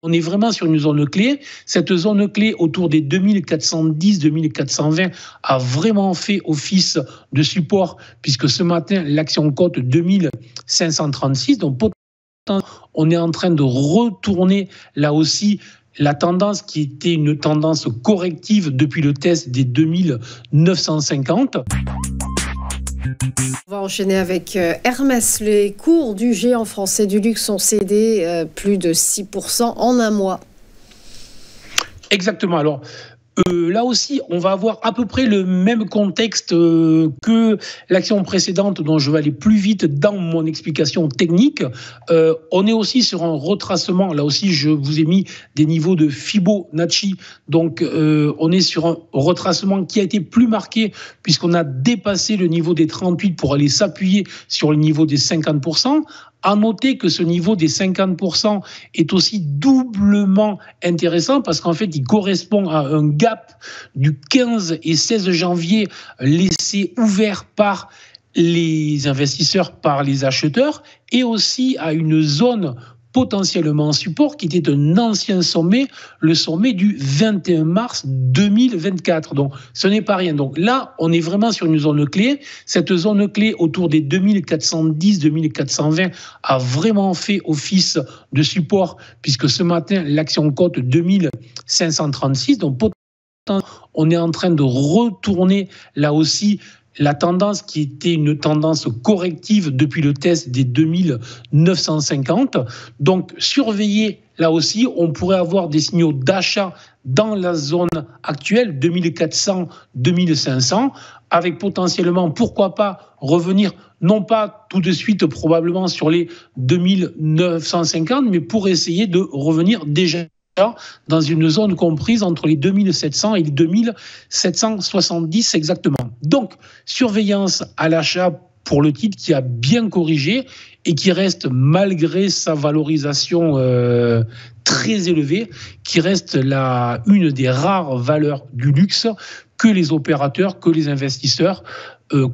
On est vraiment sur une zone clé. Cette zone clé autour des 2410, 2420 a vraiment fait office de support puisque ce matin, l'action cote 2536. Donc, on est en train de retourner là aussi la tendance qui était une tendance corrective depuis le test des 2950. On va enchaîner avec Hermès. Les cours du géant français du luxe ont cédé plus de 6% en un mois. Exactement. Alors, là aussi, on va avoir à peu près le même contexte que l'action précédente, dont je vais aller plus vite dans mon explication technique. On est aussi sur un retracement. Là aussi, je vous ai mis des niveaux de Fibonacci. Donc, on est sur un retracement qui a été plus marqué puisqu'on a dépassé le niveau des 38 pour aller s'appuyer sur le niveau des 50%. À noter que ce niveau des 50% est aussi doublement intéressant parce qu'en fait, il correspond à un gap du 15 et 16 janvier laissé ouvert par les investisseurs, par les acheteurs, et aussi à une zone potentiellement support qui était un ancien sommet, le sommet du 21 mars 2024. Donc, ce n'est pas rien. Donc là, on est vraiment sur une zone clé. Cette zone clé autour des 2410, 2420 a vraiment fait office de support puisque ce matin, l'action cote 2536. Donc, on est en train de retourner là aussi la tendance qui était une tendance corrective depuis le test des 2950. Donc, surveillez là aussi, on pourrait avoir des signaux d'achat dans la zone actuelle, 2400, 2500, avec potentiellement, pourquoi pas, revenir, non pas tout de suite probablement sur les 2950, mais pour essayer de revenir déjà dans une zone comprise entre les 2700 et les 2770 exactement. Donc, surveillance à l'achat pour le titre qui a bien corrigé et qui reste, malgré sa valorisation très élevée, qui reste une des rares valeurs du luxe que les opérateurs, que les investisseurs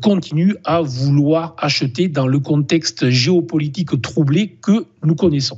continuent à vouloir acheter dans le contexte géopolitique troublé que nous connaissons.